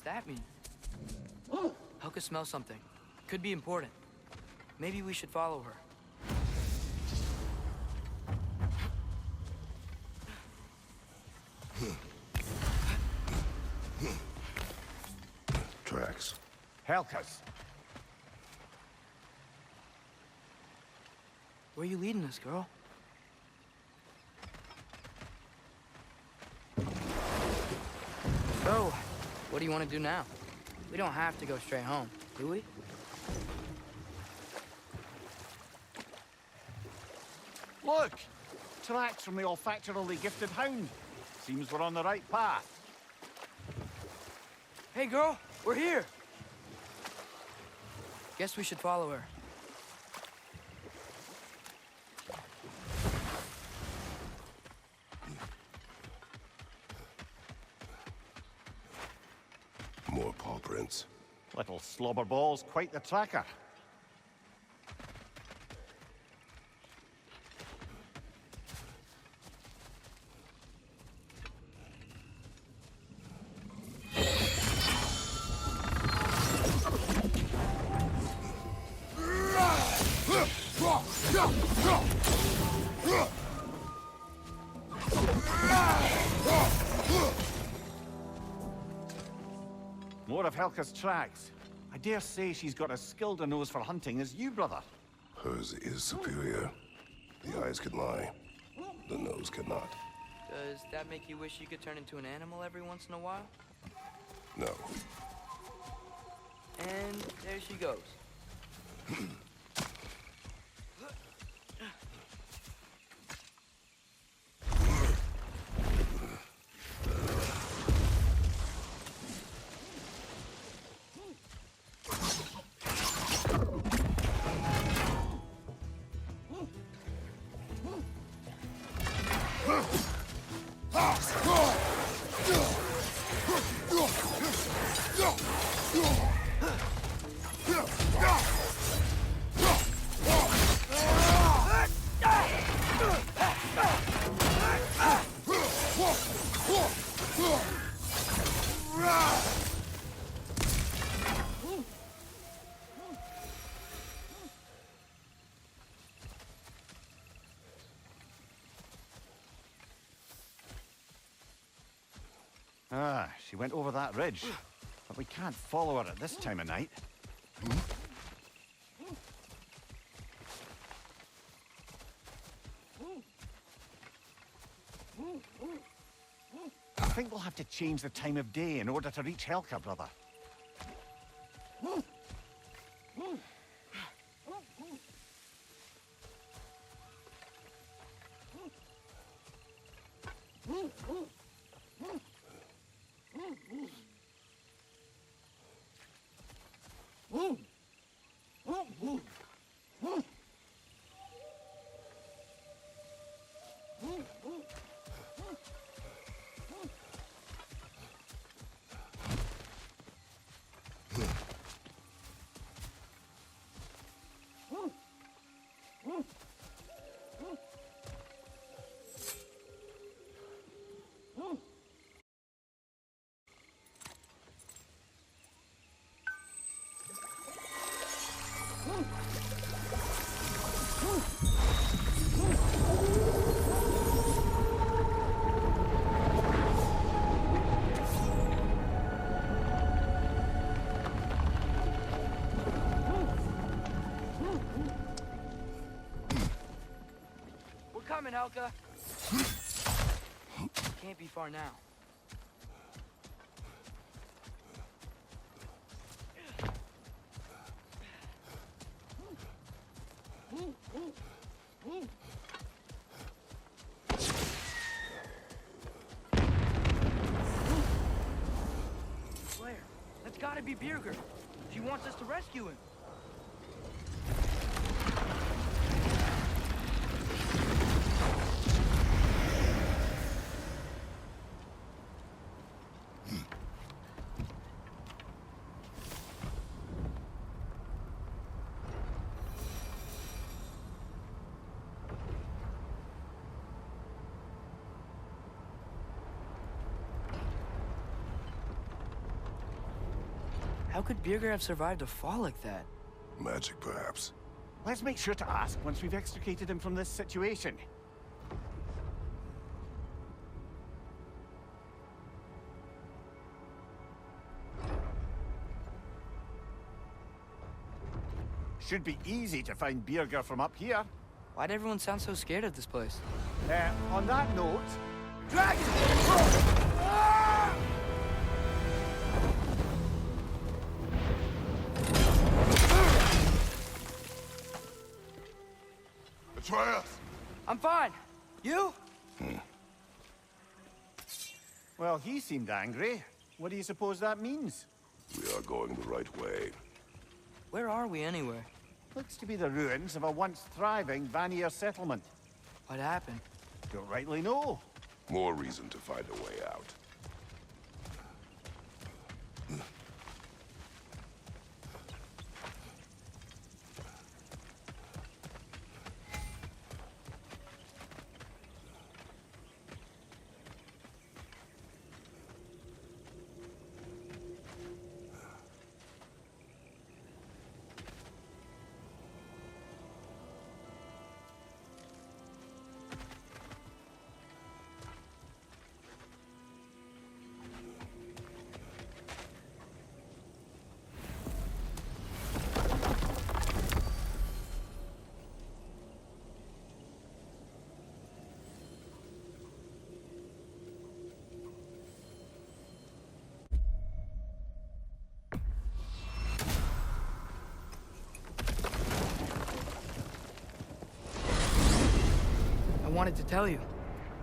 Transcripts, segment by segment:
that mean? Helga smells something. Could be important. Maybe we should follow her. Tracks. Helga's. Where are you leading us, girl? So, what do you want to do now? We don't have to go straight home, do we? Look! Tracks from the olfactorily gifted hound. Seems we're on the right path. Hey, girl, we're here! Guess we should follow her. More paw prints. Little slobberball's quite the tracker. More of Helga's tracks. I dare say she's got as skilled a nose for hunting as you, brother. Hers is superior. The eyes can lie. The nose cannot. Does that make you wish you could turn into an animal every once in a while? No. And there she goes. Ah, she went over that ridge. But we can't follow her at this time of night. I think we'll have to change the time of day in order to reach Helga, brother. Coming, Helga. Can't be far now. Claire, that's gotta be Birger. She wants us to rescue him. How could Birger have survived a fall like that? Magic, perhaps. Let's make sure to ask once we've extricated him from this situation. Should be easy to find Birger from up here. Why'd everyone sound so scared of this place? On that note... Dragon! Atreus! I'm fine. You? Well, he seemed angry. What do you suppose that means? We are going the right way. Where are we anyway? Looks to be the ruins of a once thriving Vanir settlement. What happened? Don't rightly know. More reason to find a way out. I wanted to tell you.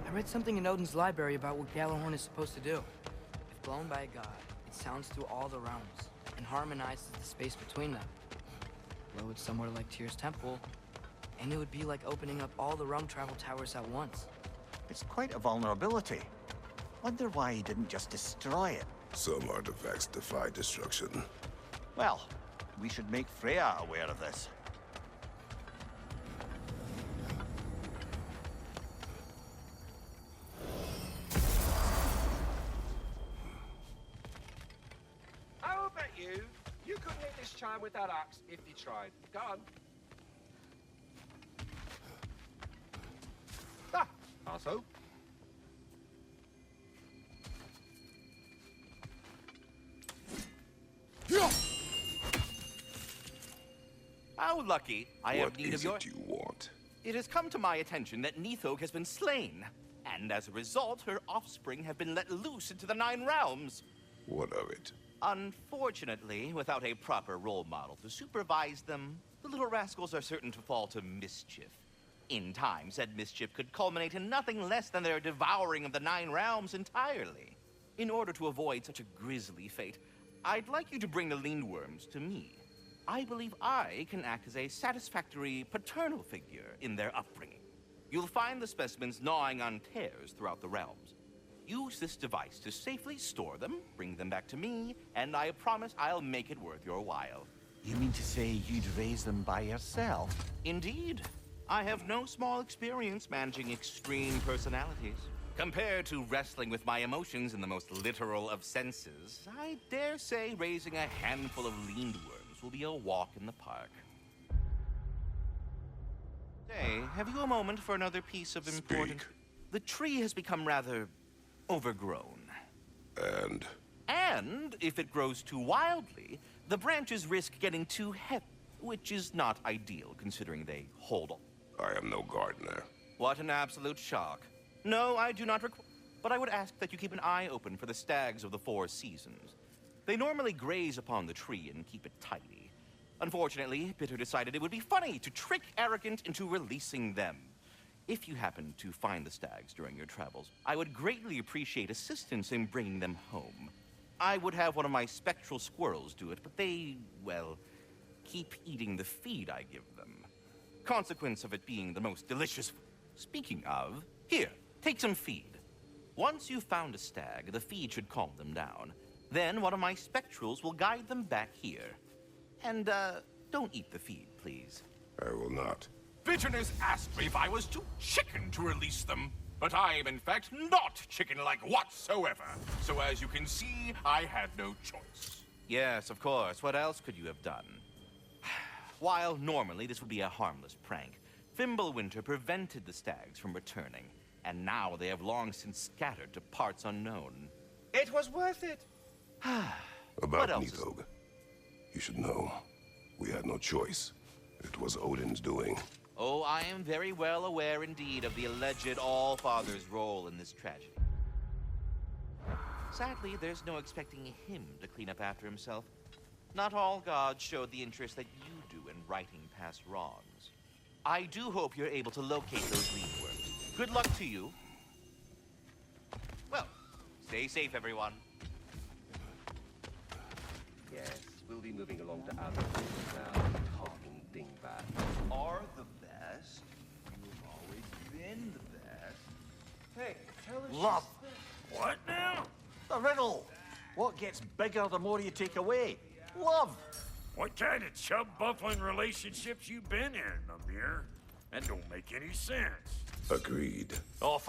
I read something in Odin's library about what Gjallarhorn is supposed to do. If blown by a god, it sounds through all the realms and harmonizes the space between them. Blow it somewhere like Tyr's temple, and it would be like opening up all the realm travel towers at once. It's quite a vulnerability. Wonder why he didn't just destroy it. Some artifacts defy destruction. Well, we should make Freya aware of this. I'll bet you couldn't hit this child with that axe if you tried. Go on. Ah, arsehole. How lucky I have need of your... What is it you want? It has come to my attention that Nithog has been slain, and as a result, her offspring have been let loose into the Nine Realms. What of it? Unfortunately, without a proper role model to supervise them, the little rascals are certain to fall to mischief. In time, said mischief could culminate in nothing less than their devouring of the Nine Realms entirely. In order to avoid such a grisly fate, I'd like you to bring the Lindworms to me. I believe I can act as a satisfactory paternal figure in their upbringing. You'll find the specimens gnawing on tears throughout the realms. Use this device to safely store them, bring them back to me, and I promise I'll make it worth your while. You mean to say you'd raise them by yourself? Indeed. I have no small experience managing extreme personalities. Compared to wrestling with my emotions in the most literal of senses, I dare say raising a handful of lindworms will be a walk in the park. Hey, have you a moment for another piece of important... Speak. The tree has become rather overgrown. And if it grows too wildly, the branches risk getting too heavy, which is not ideal considering they hold on. I am no gardener. What an absolute shock. No, I do not require... But I would ask that you keep an eye open for the stags of the Four Seasons. They normally graze upon the tree and keep it tidy. Unfortunately, Bitter decided it would be funny to trick Arrogant into releasing them. If you happen to find the stags during your travels, I would greatly appreciate assistance in bringing them home. I would have one of my spectral squirrels do it, but they, well, keep eating the feed I give them. Consequence of it being the most delicious... Speaking of, here, take some feed. Once you've found a stag, the feed should calm them down. Then one of my spectrals will guide them back here. And, don't eat the feed, please. I will not. Bitterness asked me if I was too chicken to release them, but I am in fact not chicken-like whatsoever. So as you can see, I had no choice. Yes, of course. What else could you have done? While normally this would be a harmless prank, Fimbulwinter prevented the stags from returning, and now they have long since scattered to parts unknown. It was worth it. About else is- Nidhogg, you should know, we had no choice. It was Odin's doing. Oh, I am very well aware indeed of the alleged All-Father's role in this tragedy. Sadly, there's no expecting him to clean up after himself. Not all gods showed the interest that you do in righting past wrongs. I do hope you're able to locate those leadworms. Good luck to you. Well, stay safe, everyone. Yes, we'll be moving along to other things now. Talking dingbats are the best. You've always been the best. Hey, tell us. Love. What now? The riddle. What gets bigger the more you take away? Love. What kind of chub-buffling relationships you been in, Amir? That don't make any sense. Agreed. Oh,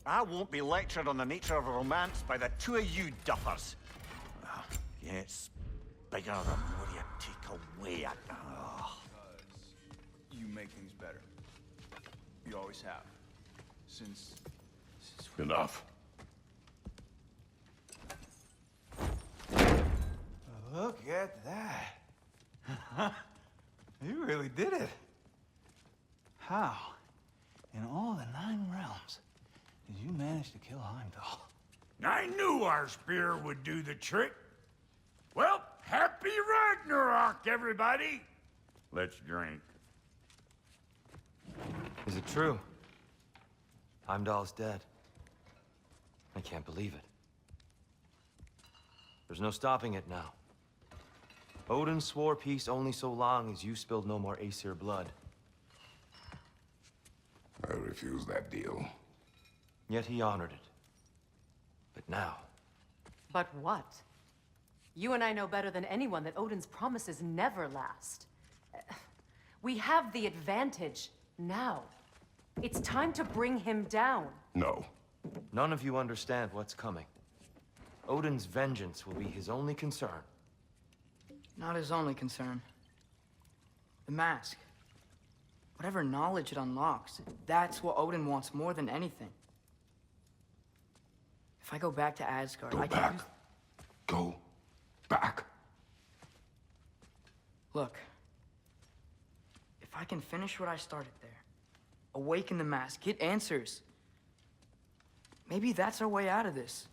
I won't be lectured on the nature of romance by the two of you duffers. Gets bigger the more you take away. You make things better. You always have. Since Enough. Look at that. You really did it. How, in all the 9 realms, did you manage to kill Heimdall? I knew our spear would do the trick. Well, happy Ragnarok, everybody! Let's drink. Is it true? Heimdall's dead. I can't believe it. There's no stopping it now. Odin swore peace only so long as you spilled no more Aesir blood. I refuse that deal. Yet he honored it. But now... But what? You and I know better than anyone that Odin's promises never last. We have the advantage now. It's time to bring him down. No. None of you understand what's coming. Odin's vengeance will be his only concern. Not his only concern. The mask. Whatever knowledge it unlocks, that's what Odin wants more than anything. If I go back to Asgard, Go I can back. use... Go back. Look. If I can finish what I started there, awaken the mask, get answers, maybe that's our way out of this.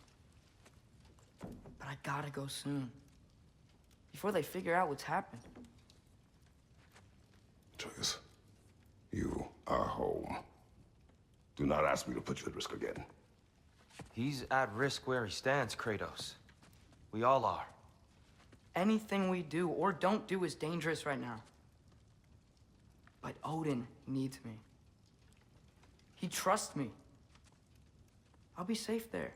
But I gotta go soon. Before they figure out what's happened. Atreus, you are home. Do not ask me to put you at risk again. He's at risk where he stands, Kratos. We all are. Anything we do or don't do is dangerous right now. But Odin needs me. He trusts me. I'll be safe there.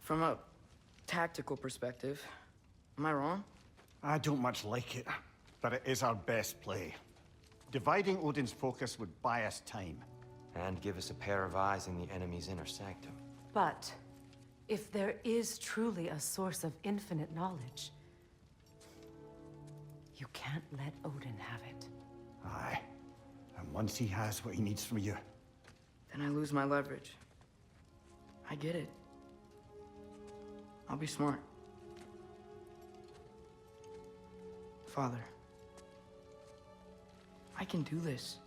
From a tactical perspective, am I wrong? I don't much like it, but it is our best play. Dividing Odin's focus would buy us time. And give us a pair of eyes in the enemy's inner sanctum. But if there is truly a source of infinite knowledge, you can't let Odin have it. Aye. And once he has what he needs from you, Then I lose my leverage. I get it. I'll be smart. Father, I can do this.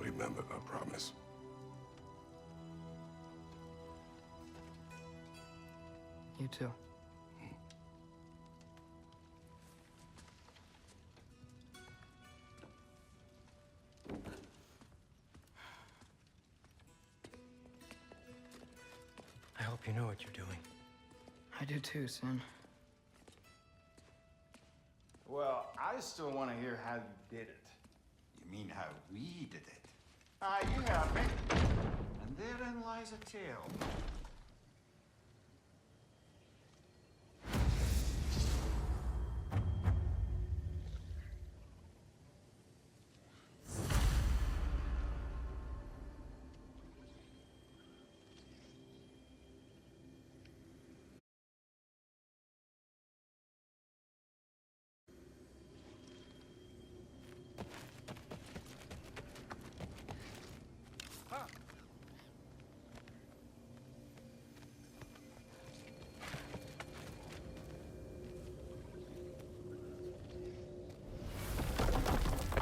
Remember our promise. You too. I hope you know what you're doing. I do too, Sin. Well, I still want to hear how you did it. You mean how we did it? Ah, you have me. And therein lies a tale.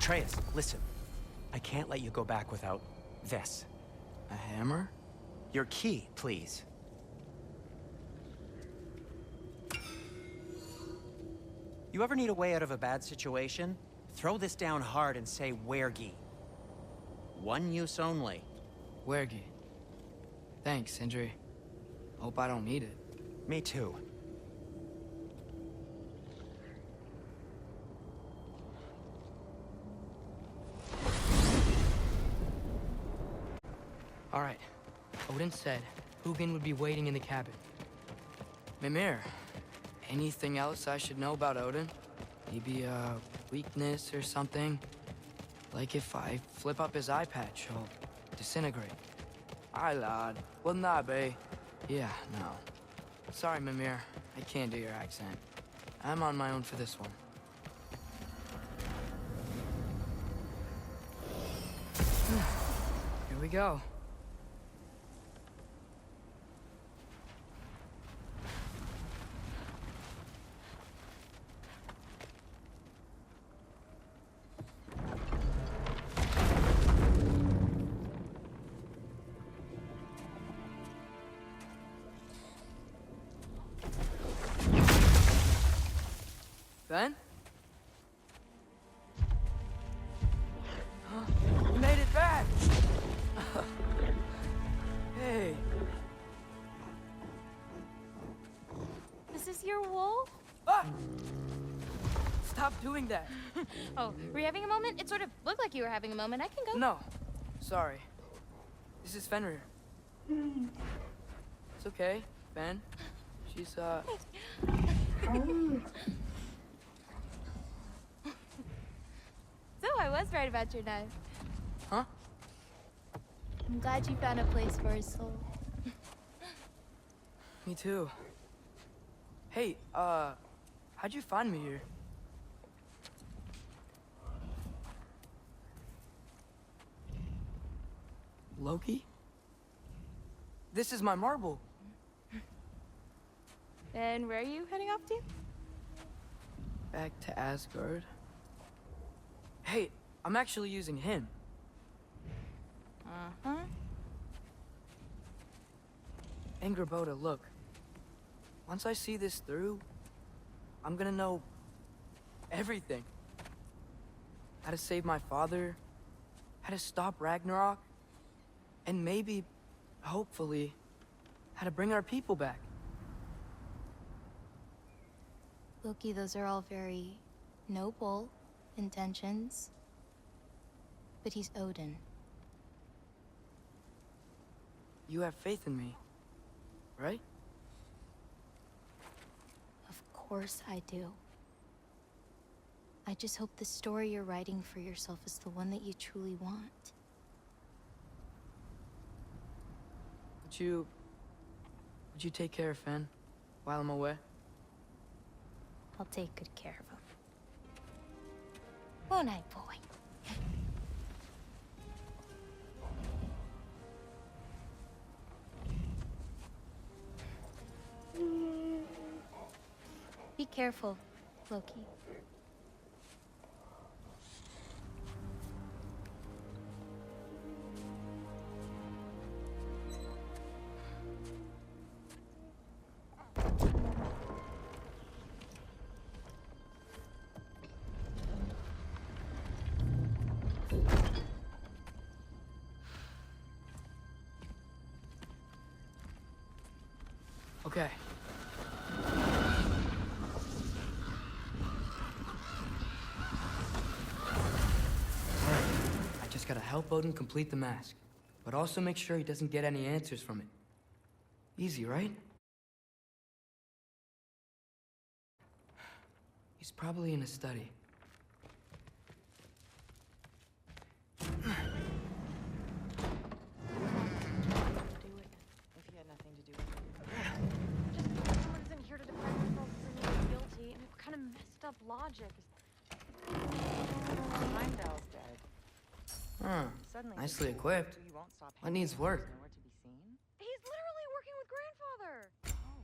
Atreus, listen. I can't let you go back without this. A hammer? Your key, please. You ever need a way out of a bad situation? Throw this down hard and say wergi. One use only. Wergi. Thanks, Sindri. Hope I don't need it. Me too. All right. Odin said Hugin would be waiting in the cabin. Mimir, anything else I should know about Odin? Maybe a weakness or something? Like if I flip up his eye patch, he'll disintegrate. Aye, lad. Wouldn't that be? Yeah, no. Sorry, Mimir. I can't do your accent. I'm on my own for this one. Here we go. Ben? You made it back! Hey. Is this your wolf? Ah! Stop doing that. Oh, were you having a moment? It sort of looked like you were having a moment. I can go. No. Sorry. This is Fenrir. It's okay, Ben. She's, So I was right about your knife. Huh? I'm glad you found a place for his soul. Me too. Hey, how'd you find me here? Loki? This is my marble. And where are you heading off to? Back to Asgard. Hey, I'm actually using him. Uh-huh. Angerboda, look. Once I see this through, I'm gonna know everything. How to save my father, how to stop Ragnarok, and maybe, hopefully, how to bring our people back. Loki, those are all very noble intentions. But he's Odin. You have faith in me, right? Of course I do. I just hope the story you're writing for yourself is the one that you truly want. Would you take care of Fen while I'm away? I'll take good care of him. Won't I, boy? Be careful, Loki. Okay. I just gotta help Odin complete the mask, but also make sure he doesn't get any answers from it. Easy, right? He's probably in a study. Logic. Heimdall's dead. Huh. Nicely equipped. What needs work? He's literally working with grandfather. Oh.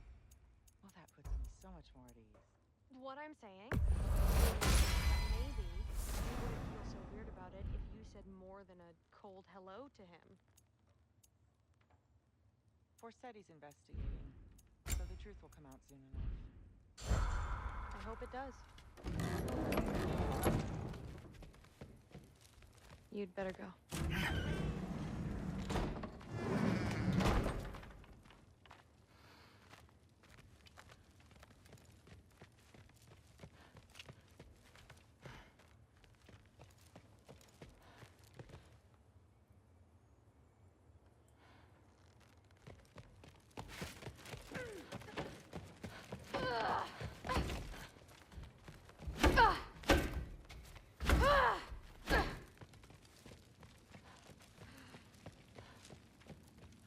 Well, that puts me so much more at ease. What I'm saying? Maybe it wouldn't feel so weird it if you said more than a cold hello to him. Forssetti's investigating, so the truth will come out soon enough. I hope it does. You'd better go.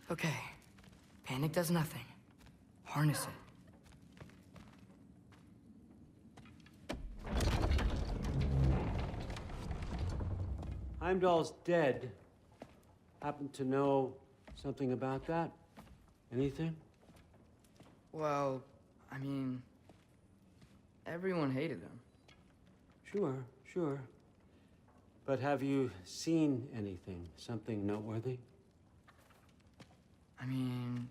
Okay. Panic does nothing. Harness it. Heimdall's dead. Happen to know something about that? Anything? Well, I mean, everyone hated him. Sure. But have you seen anything? Something noteworthy? I mean,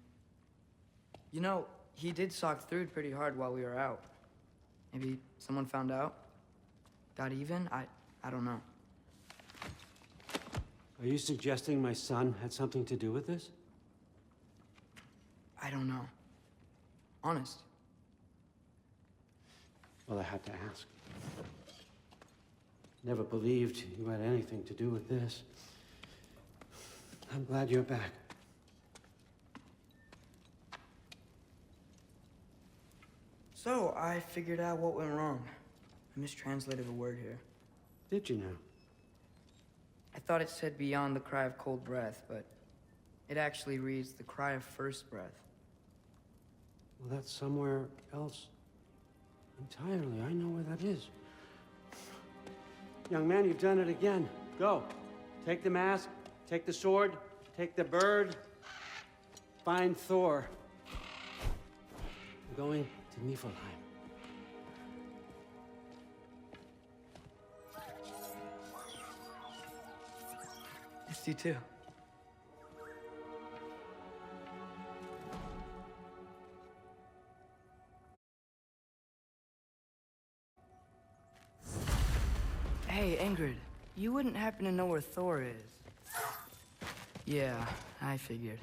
you know, he did sock through pretty hard while we were out. Maybe someone found out? Got even? I don't know. Are you suggesting my son had something to do with this? I don't know. Honest. Well, I had to ask. Never believed you had anything to do with this. I'm glad you're back. So, I figured out what went wrong. I mistranslated a word here. Did you now? I thought it said beyond the cry of cold breath, but it actually reads the cry of first breath. Well, that's somewhere else entirely. I know where that is. Young man, you've done it again. Go. Take the mask, take the sword, take the bird. Find Thor. We're going to Niflheim. Missed you too. Hey, Ingrid, you wouldn't happen to know where Thor is? Yeah, I figured.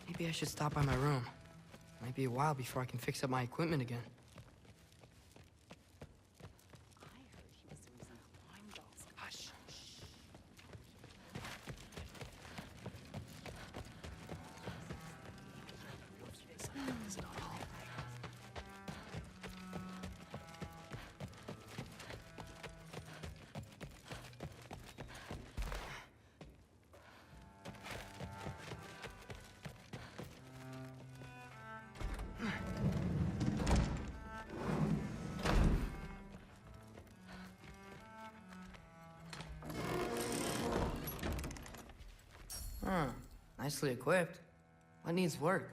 Maybe I should stop by my room. Might be a while before I can fix up my equipment again. Huh. Nicely equipped. What needs work?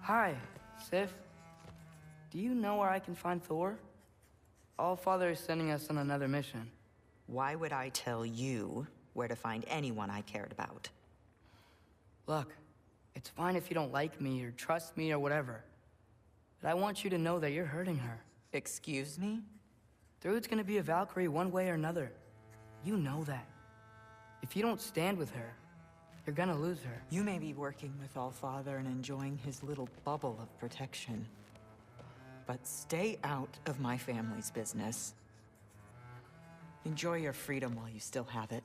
Hi, Sif. Do you know where I can find Thor? Allfather is sending us on another mission. Why would I tell you where to find anyone I cared about? Look, it's fine if you don't like me or trust me or whatever. But I want you to know that you're hurting her. Excuse me? Thrud's gonna be a Valkyrie one way or another. You know that. If you don't stand with her, you're gonna lose her. You may be working with Allfather and enjoying his little bubble of protection. But stay out of my family's business. Enjoy your freedom while you still have it.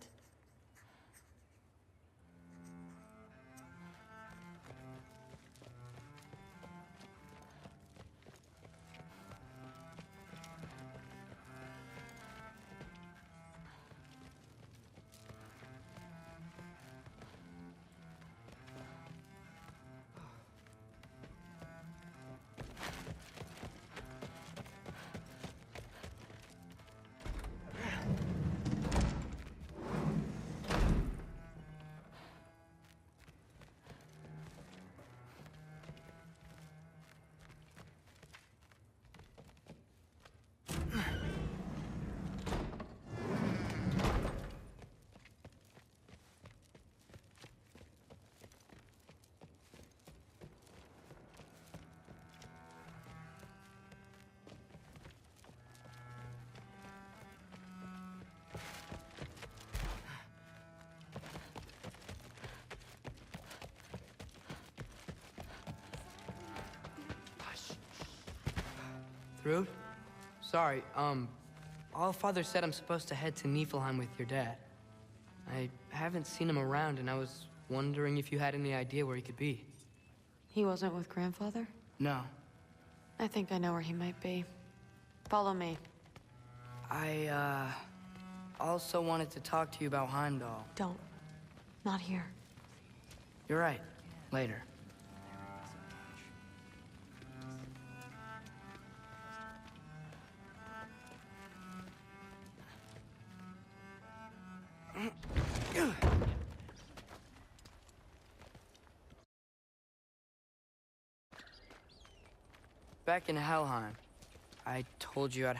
screwed? Sorry, Allfather said I'm supposed to head to Niflheim with your dad. I haven't seen him around, and I was wondering if you had any idea where he could be. He wasn't with Grandfather? No. I think I know where he might be. Follow me. I, also wanted to talk to you about Heimdall. Don't. Not here. You're right. Later. Back in Helheim, I told you I'd